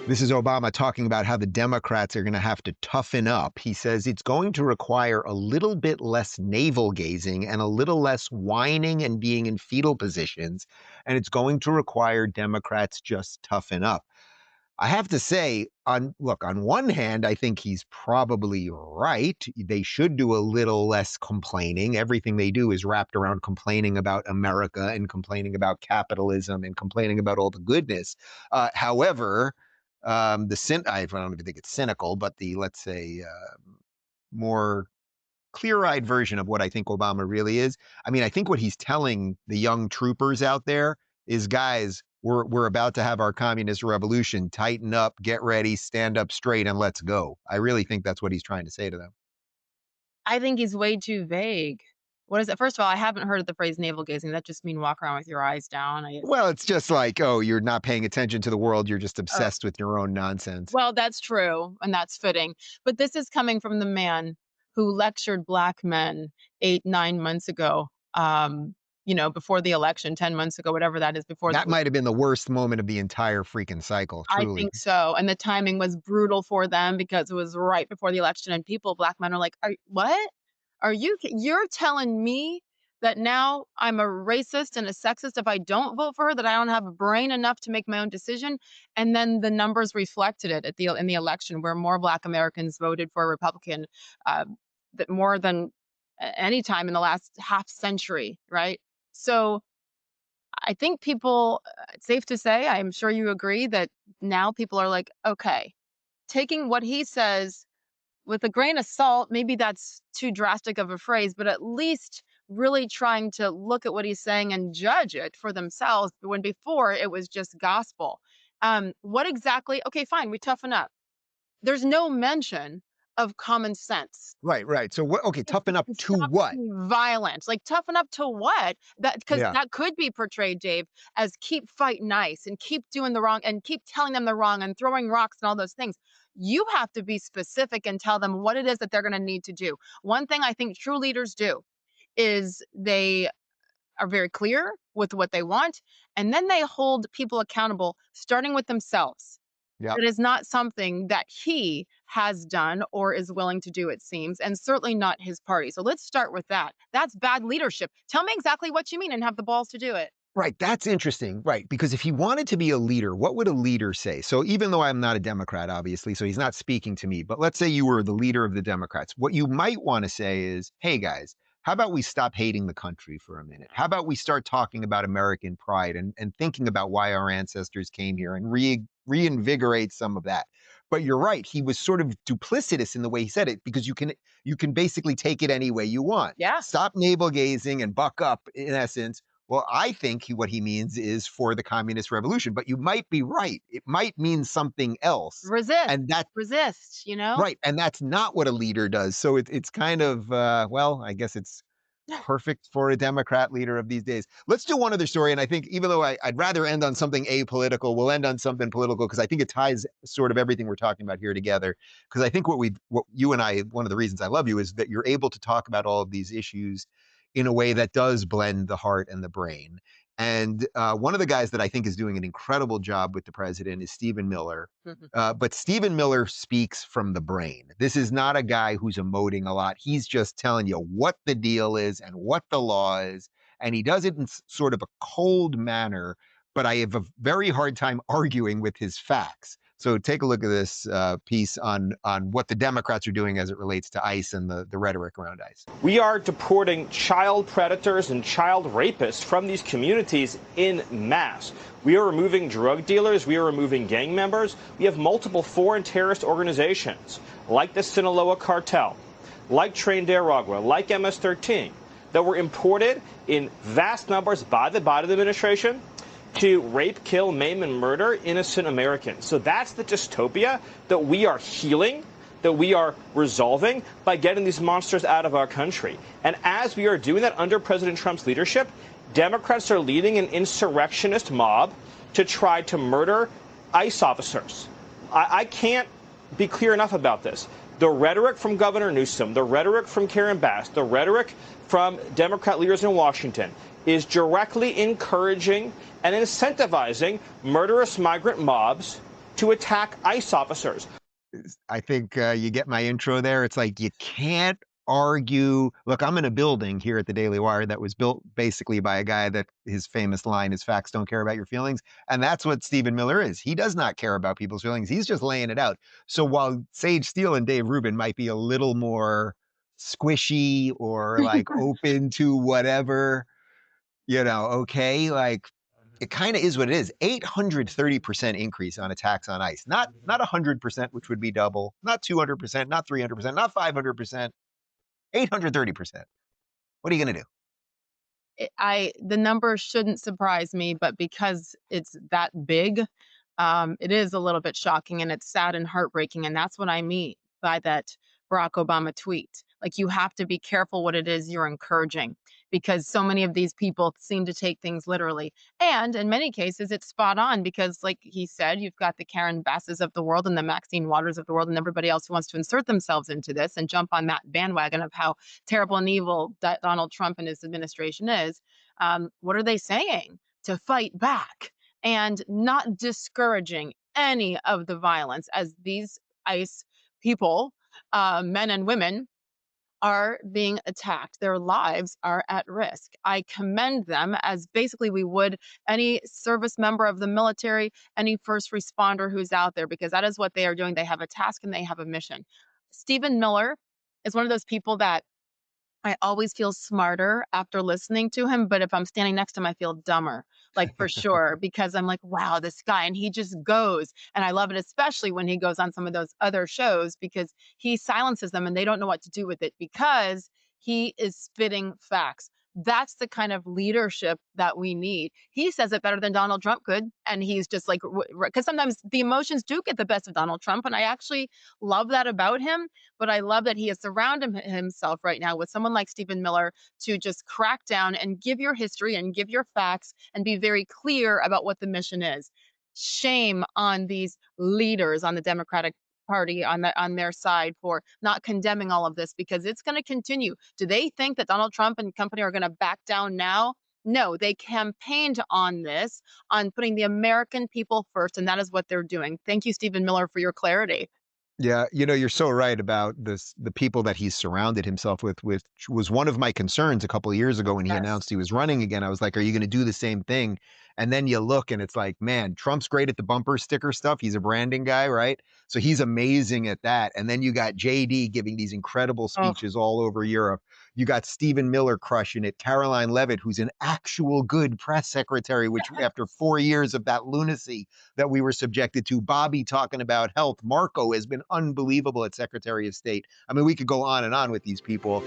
This is Obama talking about how the Democrats are going to have to toughen up. He says it's going to require a little bit less navel gazing and a little less whining and being in fetal positions. And it's going to require Democrats just toughen up. I have to say, on one hand, I think he's probably right. They should do a little less complaining. Everything they do is wrapped around complaining about America and complaining about capitalism and complaining about all the goodness. However, I don't even think it's cynical, but the, let's say, more clear-eyed version of what I think Obama really is. I mean, I think what he's telling the young troopers out there is, guys, we're about to have our communist revolution. Tighten up, get ready, stand up straight, and let's go. I really think that's what he's trying to say to them. I think he's way too vague. What is it? First of all, I haven't heard of the phrase navel gazing. That just mean walk around with your eyes down. Well, it's just like, oh, you're not paying attention to the world. You're just Oh, obsessed with your own nonsense. well, that's true, and that's fitting. But this is coming from the man who lectured black men 8, 9 months ago, before the election, 10 months ago, whatever that is before That the might have been the worst moment of the entire freaking cycle, I truly. think so, and the timing was brutal for them because it was right before the election, and black men are like, "Are what? You're telling me that now I'm a racist and a sexist if I don't vote for her, that I don't have a brain enough to make my own decision?" And then the numbers reflected it in the election where more Black Americans voted for a Republican, uh, that more than any time in the last half century, right? So I think it's safe to say, I'm sure you agree that now people are like, okay, taking what he says with a grain of salt, maybe that's too drastic of a phrase, but at least really trying to look at what he's saying and judge it for themselves when before it was just gospel. What exactly? Okay, fine, we toughen up. There's no mention of common sense. Right, right. So what? Okay, Just toughen up to to stop what? being violent. Like, toughen up to what? Because Yeah. that could be portrayed, Dave, as keep fighting nice and keep doing the wrong and keep telling them the wrong and throwing rocks and all those things. You have to be specific and tell them what it is that they're gonna need to do. One thing I think true leaders do is they are very clear with what they want, and then they hold people accountable, starting with themselves. Yep. That is not something that he has done or is willing to do, it seems, and certainly not his party. So let's start with that. That's bad leadership. Tell me exactly what you mean and have the balls to do it. Right, that's interesting, right, because if he wanted to be a leader, what would a leader say? So even though I'm not a Democrat, obviously, so he's not speaking to me, but let's say you were the leader of the Democrats. What you might want to say is, hey guys, how about we stop hating the country for a minute? How about we start talking about American pride and thinking about why our ancestors came here and reinvigorate some of that. But you're right, he was sort of duplicitous in the way he said it because you can basically take it any way you want. Yeah. Stop navel gazing and buck up in essence. Well, I think what he means is for the communist revolution, but you might be right. It might mean something else. Resist. And that Resist, you know? right. And that's not what a leader does. So it's kind of well, I guess it's perfect for a Democrat leader of these days. Let's do one other story. And I think even though I'd rather end on something apolitical, we'll end on something political because I think it ties sort of everything we're talking about here together. Because I think what you and I, one of the reasons I love you is that you're able to talk about all of these issues in a way that does blend the heart and the brain. And one of the guys that I think is doing an incredible job with the president is Stephen Miller. But Stephen Miller speaks from the brain. This is not a guy who's emoting a lot. He's just telling you what the deal is and what the law is. And he does it in sort of a cold manner, but I have a very hard time arguing with his facts. So take a look at this piece on what the Democrats are doing as it relates to ICE and the rhetoric around ICE. We are deporting child predators and child rapists from these communities in mass. We are removing drug dealers. We are removing gang members. We have multiple foreign terrorist organizations like the Sinaloa cartel, like Tren de Aragua, like MS-13, that were imported in vast numbers by the Biden administration to rape, kill, maim, and murder innocent Americans. So that's the dystopia that we are healing, that we are resolving by getting these monsters out of our country. And as we are doing that under President Trump's leadership, Democrats are leading an insurrectionist mob to try to murder ICE officers. I can't be clear enough about this. The rhetoric from Governor Newsom, the rhetoric from Karen Bass, the rhetoric from Democrat leaders in Washington is directly encouraging and incentivizing murderous migrant mobs to attack ICE officers. I think you get my intro there. It's like you can't argue. Look, I'm in a building here at the Daily Wire that was built basically by a guy that his famous line is facts don't care about your feelings. And that's what Stephen Miller is. He does not care about people's feelings. He's just laying it out. So while Sage Steele and Dave Rubin might be a little more squishy or like open to whatever, okay, like it kind of is what it is. 830% increase on attacks on ICE. Not 100%, which would be double, not 200%, not 300%, not 500%, 830%. What are you going to do? The number shouldn't surprise me, but because it's that big, it is a little bit shocking and it's sad and heartbreaking. And that's what I mean by that Barack Obama tweet. Like, you have to be careful what it is you're encouraging, because so many of these people seem to take things literally. And in many cases, it's spot on because, like he said, you've got the Karen Basses of the world and the Maxine Waters of the world and everybody else who wants to insert themselves into this and jump on that bandwagon of how terrible and evil that Donald Trump and his administration is. What are they saying? To fight back and not discouraging any of the violence as these ICE people, men and women, are being attacked. Their lives are at risk. I commend them as basically we would any service member of the military, any first responder who's out there, because that is what they are doing. They have a task and they have a mission. Stephen Miller is one of those people that I always feel smarter after listening to him, but if I'm standing next to him, I feel dumber, like for sure, because I'm like, wow, this guy, and he just goes. And I love it, especially when he goes on some of those other shows because he silences them and they don't know what to do with it because he is spitting facts. That's the kind of leadership that we need. He says it better than Donald Trump could. And he's just like, because sometimes the emotions do get the best of Donald Trump. And I actually love that about him, but I love that he has surrounded himself right now with someone like Stephen Miller to just crack down and give your history and give your facts and be very clear about what the mission is. Shame on these leaders on the Democratic Party on their side for not condemning all of this because it's going to continue. Do they think that Donald Trump and company are going to back down now? No, they campaigned on this, on putting the American people first, and that is what they're doing. Thank you, Stephen Miller, for your clarity. Yeah, you're so right about this. The people that he's surrounded himself with, which was one of my concerns a couple of years ago when he Yes. announced he was running again. I was like, "Are you going to do the same thing?" And then you look, and it's like, man, Trump's great at the bumper sticker stuff. He's a branding guy, right? So he's amazing at that. And then you got JD giving these incredible Oh, speeches all over Europe. You got Stephen Miller crushing it. Caroline Levitt, who's an actual good press secretary, which after 4 years of that lunacy that we were subjected to. Bobby talking about health. Marco has been unbelievable at Secretary of State. I mean, we could go on and on with these people.